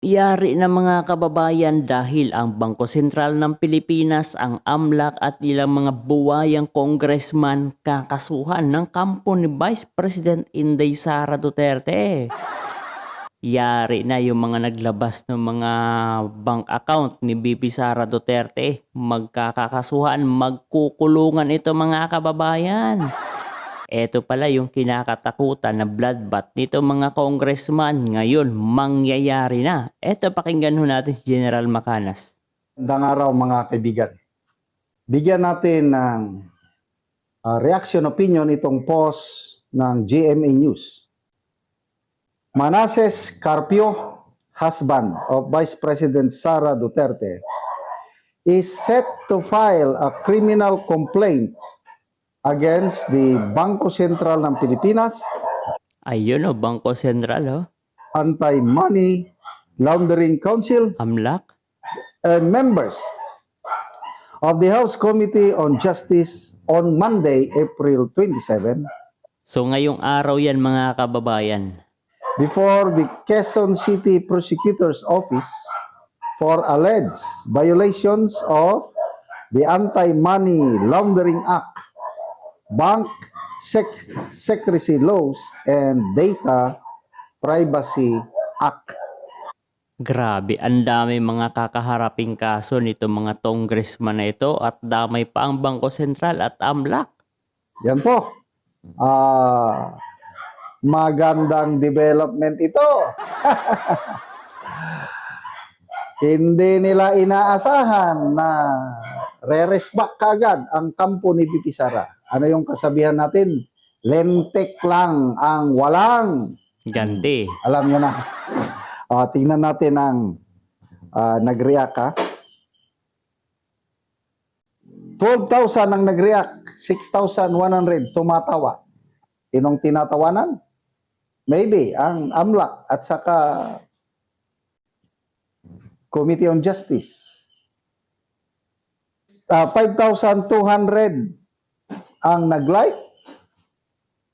Yari na mga kababayan dahil ang Bangko Sentral ng Pilipinas, ang AMLAC at ilang mga buwayang congressman kakasuhan ng kampo ni Vice President Inday Sara Duterte. Yari na yung mga naglabas ng mga bank account ni BP Sara Duterte. Magkakakasuhan, magkukulungan ito mga kababayan. Eto pala yung kinakatakutan na bloodbath nito mga congressman ngayon mangyayari na. Eto pakinggan ho natin si General Macanas. Magandang araw mga kaibigan. Bigyan natin ng reaction opinion itong post ng GMA News. Manases Carpio, husband of Vice President Sara Duterte, is set to file a criminal complaint against the Bangko Sentral ng Pilipinas, Ayun o, Bangko Sentral o, Anti-Money Laundering Council, AMLAC, and members of the House Committee on Justice on Monday, April 27, So ngayong araw yan mga kababayan. before the Quezon City Prosecutor's Office for alleged violations of the Anti-Money Laundering Act, Bank Secrecy Laws, and Data Privacy Act. Grabe, ang dami mga kakaharaping kaso nito mga congressman na ito at damay pa ang Bangko Sentral at AMLAC. Yan po. Magandang development ito. Hindi nila inaasahan na re-resback kagad ang kampo ni BP Sara. Ano yung kasabihan natin? Lentek lang ang walang Ganti. Alam nyo na. Tingnan natin ang nag-react ha. 12,000 ang nag-react. 6,100 tumatawa. Sinong tinatawanan? Maybe ang AMLAC at saka Committee on Justice. 5,200 ang nag-like.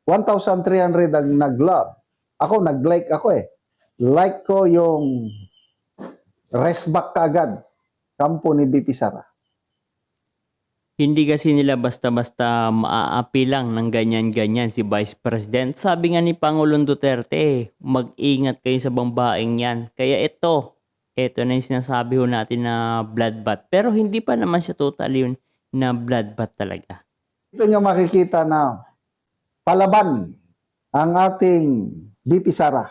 1,300 ang nag-love. Ako, nag-like ako eh. Like ko yung resback kaagad. Kampo ni BP Sara. Hindi kasi nila basta-basta maaapi lang ng ganyan-ganyan si Vice President. Sabi nga ni Pangulong Duterte, mag-ingat kayo sa bambaeng yan. Kaya ito na yung sinasabi ho natin na bloodbath. Pero hindi pa naman siya totally yun na bloodbath talaga. Ito nyo makikita na palaban ang ating BP Sara.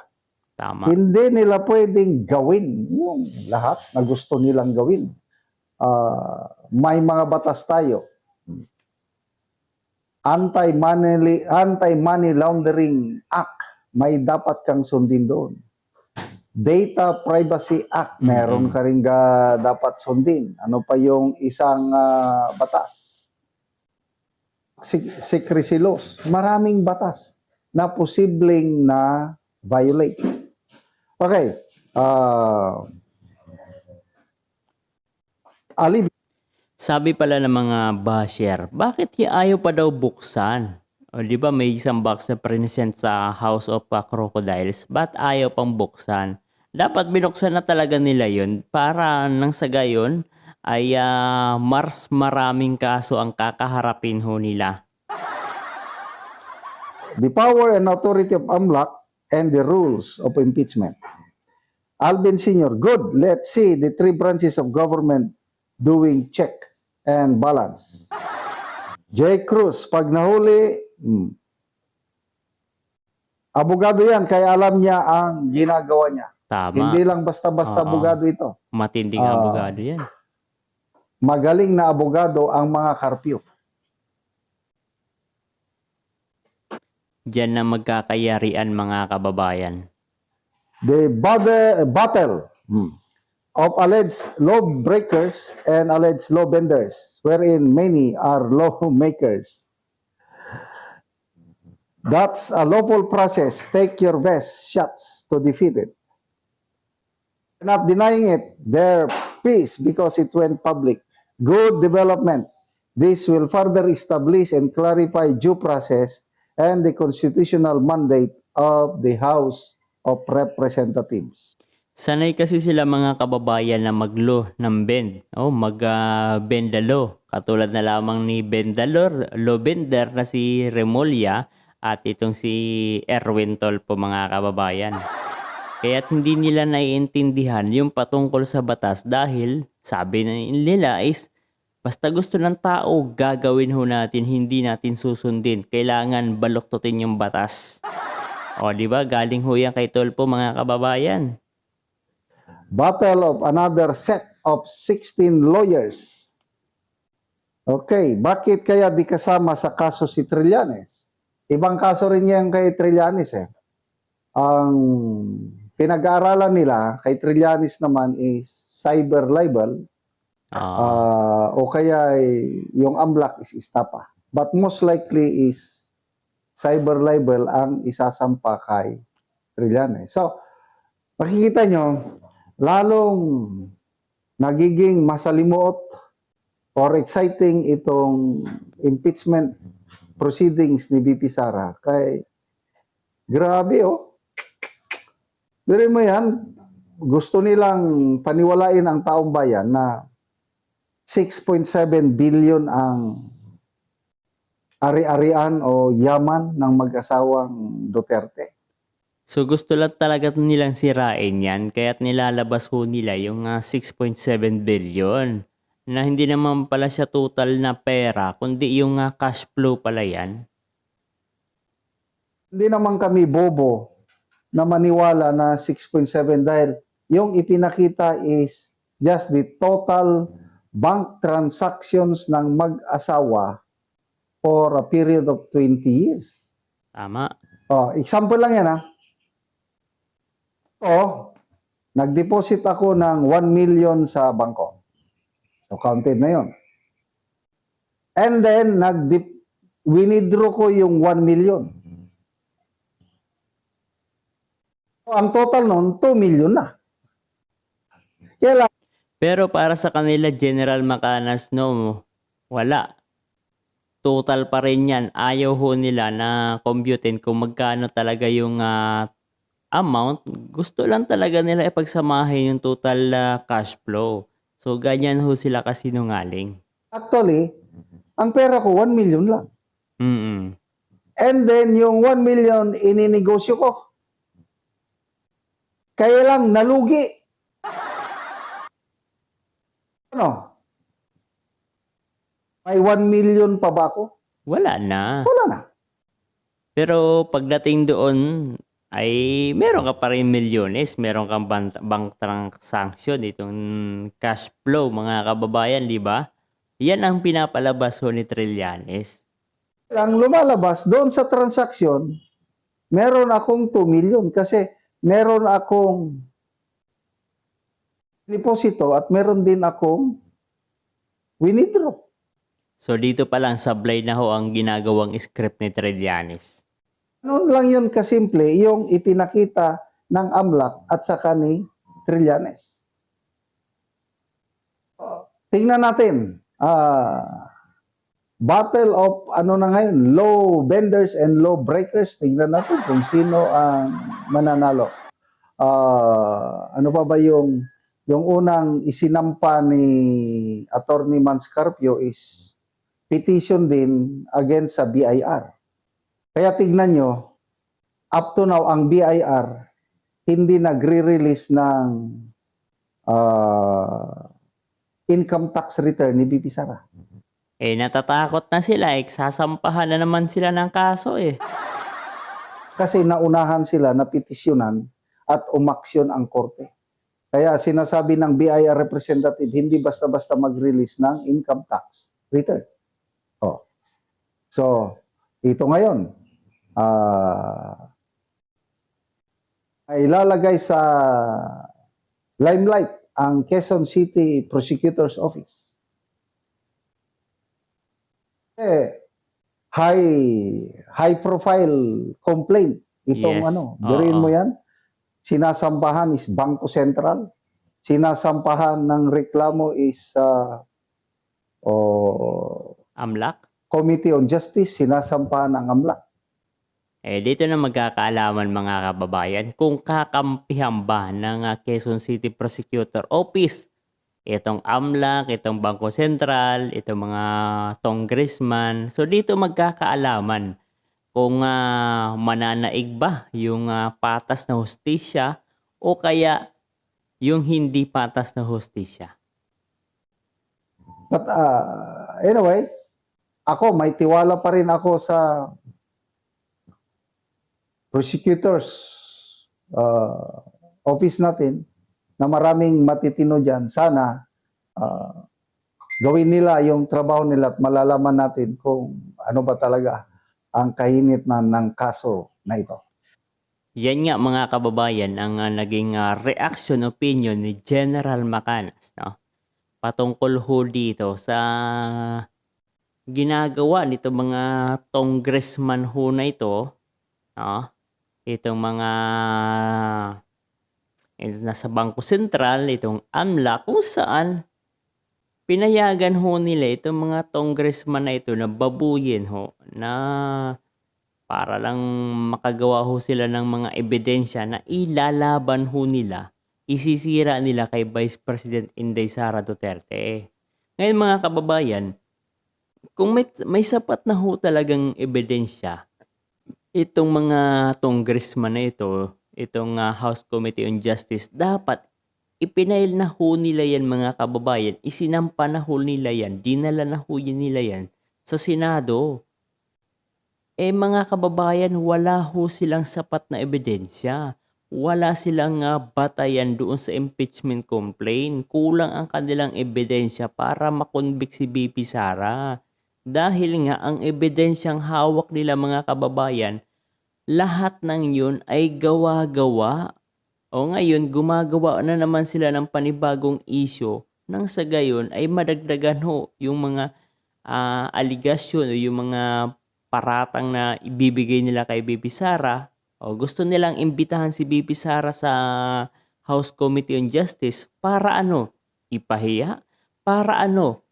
Tama. Hindi nila pwedeng gawin yung lahat na gusto nilang gawin. May mga batas tayo. Anti-Money Laundering Act, may dapat kang sundin doon. Data Privacy Act, meron ka rin dapat sundin. Ano pa yung isang batas? Secrecy laws. Maraming batas na posibleng na violate. Okay. Ali. Sabi pala ng mga basher, bakit ayaw pa daw buksan? O di ba may isang box na present sa House of Crocodiles, ba't ayaw pang buksan? Dapat binuksan na talaga nila yun para nang sa gayon ay maraming kaso ang kakaharapin ho nila. The power and authority of AMLAC and the rules of impeachment. Alvin Sr., good. Let's see the three branches of government doing check and balance. J. Cruz, pag nahuli, abogado yan, kaya alam niya ang ginagawa niya. Tama. Hindi lang basta-basta abogado ito. Matinding abogado yan. Magaling na abogado ang mga Carpio. Diyan na magkakayarian mga kababayan. The battle of alleged lawbreakers and alleged lawbenders, wherein many are lawmakers. That's a lawful process. Take your best shots to defeat it. Not denying it, their peace because it went public. Good development. This will further establish and clarify due process and the constitutional mandate of the House of Representatives. Sanay kasi sila mga kababayan na maglo ng bend o bendalo. Katulad na lamang ni Bendalor, Lobender na si Remulla at itong si Erwin Tolpo mga kababayan. Kaya't hindi nila naiintindihan yung patungkol sa batas dahil sabi na nila is basta gusto ng tao gagawin ho natin, hindi natin susundin. Kailangan baluktutin yung batas. O di ba galing ho yan kay Tolpo mga kababayan. Battle of another set of 16 lawyers. Okay, bakit kaya di kasama sa kaso si Trillanes? Ibang kaso rin yan kay Trillanes eh. Ang pinag-aaralan nila kay Trillanes naman is cyber libel o kaya yung AMLAC is istapa. But most likely is cyber libel ang isasampa kay Trillanes. So, makikita nyo, lalong nagiging masalimuot or exciting itong impeachment proceedings ni BP Sara. Kay, grabe oh. Pero mo yan, gusto nilang paniwalain ang taong bayan na 6.7 billion ang ari-arian o yaman ng mag-asawang Duterte. So gusto lang talaga nilang sirain yan, kaya't nilalabas ho nila yung 6.7 billion na hindi naman pala siya total na pera, kundi yung cash flow pala yan. Hindi naman kami bobo na maniwala na 6.7 dahil yung ipinakita is just the total bank transactions ng mag-asawa for a period of 20 years. Tama. Oh, example lang yan ha. So, nag-deposit ako ng 1 million sa bangko. So, counted na yon. And then, winidraw ko yung 1 million. So, ang total nun, 2 million na. Kaya lang, Pero para sa kanila, General Macanas, no, wala. Total pa rin yan. Ayaw ho nila na computein kung magkano talaga yung amount. Gusto lang talaga nila ipagsamahin yung total cash flow. So, ganyan ho sila kasinungaling. actually, ang pera ko, 1 million lang. Mm-mm. And then, yung 1 million, ininegosyo ko. Kaya lang, nalugi. Ano? May 1 million pa ba ako? Wala na. Wala na. Pero pagdating doon, ay meron ka pa rin milyones, meron kang bank transaction, itong cash flow mga kababayan, di ba? Yan ang pinapalabas ho ni Trillanes. Ang lumalabas doon sa transaction, meron akong 2 million kasi meron akong deposito at meron din akong withdraw. So dito pa lang sablay na ho ang ginagawang script ni Trillanes. Noon lang yun kasimple yung ipinakita ng AMLAC at saka ni Trillanes. Tingnan natin. Battle of ano na ngayon, law benders and law breakers. Tingnan natin kung sino ang mananalo. Ano pa ba yung unang isinampa ni Attorney Manscarpio is petition din against sa BIR. Kaya tignan nyo, up to now, ang BIR hindi nagre-release ng income tax return ni BP Sara. Eh natatakot na sila, sasampahan na naman sila ng kaso eh. Kasi naunahan sila na petisyonan at umaksyon ang korte. Kaya sinasabi ng BIR representative, hindi basta-basta mag-release ng income tax return. Oh. So, ito ngayon, ay ilalagay sa limelight ang Quezon City Prosecutor's Office. High profile complaint itong Yes. biruin mo Oo. yan. Sinasampahan is Bangko Sentral. Sinasampahan ng reklamo is AMLAC? Committee on Justice. Sinasampahan ng AMLAC. Dito na magkakaalaman mga kababayan kung kakampihan ba ng Quezon City Prosecutor Office itong AMLAC, itong Bangko Sentral, itong mga congressman. So dito magkakaalaman kung mananaig ba yung patas na hustisya o kaya yung hindi patas na hustisya. But anyway, ako may tiwala pa rin ako sa prosecutors office natin na maraming matitino dyan. Sana gawin nila yung trabaho nila at malalaman natin kung ano ba talaga ang kahinitnan ng kaso na ito. Yan nga mga kababayan ang naging reaction opinion ni General Macanas, no? Patungkol ho dito sa ginagawa nito mga congressman ho na ito, no? Itong mga nasa Bangko Sentral, itong AMLAC, kung saan pinayagan ho nila itong mga congressman na ito na babuyin ho na para lang makagawa ho sila ng mga ebidensya na ilalaban ho nila, isisira nila kay Vice President Inday Sara Duterte. Ngayon mga kababayan, kung may sapat na ho talagang ebidensya, itong mga congressman na ito, itong House Committee on Justice, dapat ipinail na ho nila yan mga kababayan, isinampa na ho nila yan, dinala na ho nila yan sa Senado. Mga kababayan, wala ho silang sapat na ebidensya. Wala silang batayan doon sa impeachment complaint. Kulang ang kanilang ebidensya para makonvict si BP Sara. Dahil nga ang ebidensyang hawak nila mga kababayan, lahat ng yun ay gawa-gawa. O ngayon, gumagawa na naman sila ng panibagong issue nang sa gayon ay madagdagan ho yung mga aligasyon o yung mga paratang na ibibigay nila kay BP Sara. O gusto nilang imbitahan si BP Sara sa House Committee on Justice para ano? Ipahiya? Para ano?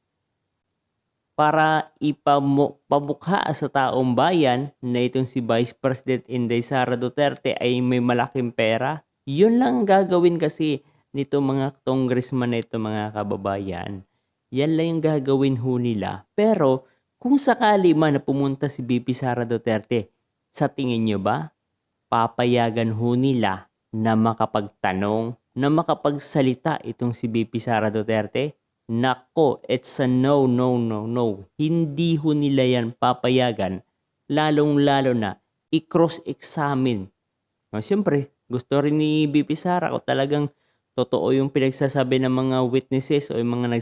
Para ipamukha sa taong bayan na itong si Vice President Inday Sara Duterte ay may malaking pera. Yun lang gagawin kasi nito mga congressman na ito mga kababayan. Yan lang yung gagawin ho nila. Pero kung sakali man na pumunta si BP Sara Duterte, sa tingin nyo ba, papayagan ho nila na makapagtanong, na makapagsalita itong si BP Sara Duterte? Nako, it's a no, no, no, no. Hindi ho nila yan papayagan, lalong-lalo na i-cross-examine. Siyempre, gusto rin ni BP Sara kung talagang totoo yung pinagsasabi ng mga witnesses o yung mga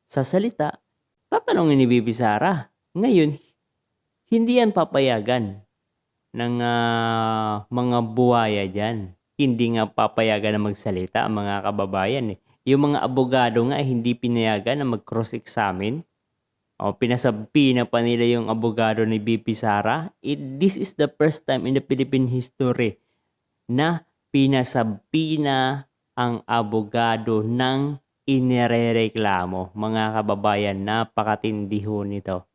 sasalita, tatanungin ni BP Sara. Ngayon, hindi yan papayagan ng mga buhaya dyan. Hindi nga papayagan na magsalita ang mga kababayan. Yung mga abogado nga hindi pinayagan na mag-cross-examine. Pinasabi na pa nila yung abogado ni BP Sara. This is the first time in the Philippine history na pinasabi na ang abogado ng inirereklamo. Mga kababayan, napakatindi ho nito.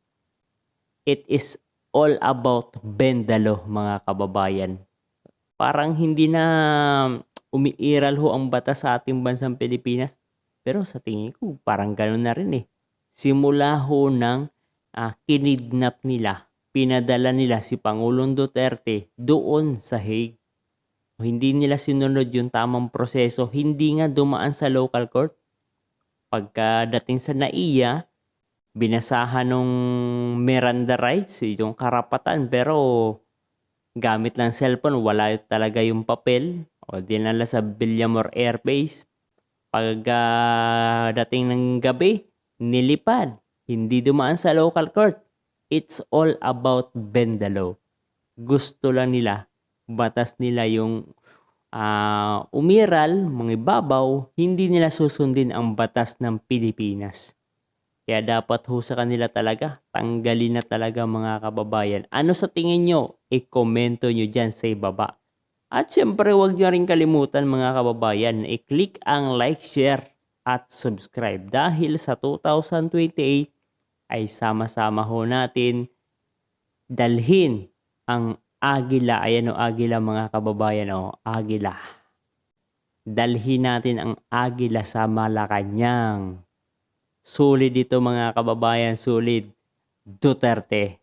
It is all about bendalo mga kababayan. Parang hindi na umiiral ho ang batas sa ating bansang Pilipinas. Pero sa tingin ko, parang gano'n na rin eh. Simula ho ng kinidnap nila, pinadala nila si Pangulong Duterte doon sa Hague. Hindi nila sinunod yung tamang proseso, hindi nga dumaan sa local court. Pagkadating sa NAIA, binasahan ng Miranda rights, yung karapatan, pero gamit lang cellphone, wala talaga yung papel. Dinala sa Villamor Air Base. Pagdating ng gabi, nilipad. Hindi dumaan sa local court. It's all about bendalo. Gusto lang nila, batas nila yung umiral, mga ibabaw, hindi nila susundin ang batas ng Pilipinas. Kaya dapat ho sa kanila talaga, tanggalin na talaga mga kababayan. Ano sa tingin nyo? I-komento nyo dyan sa ibaba. At syempre huwag nyo rin kalimutan mga kababayan, i-click ang like, share at subscribe. Dahil sa 2028 ay sama-sama ho natin dalhin ang Agila, ayan o, agila mga kababayan o, agila. Dalhin natin ang agila sa Malacanang. Sulit ito mga kababayan, sulit. Duterte.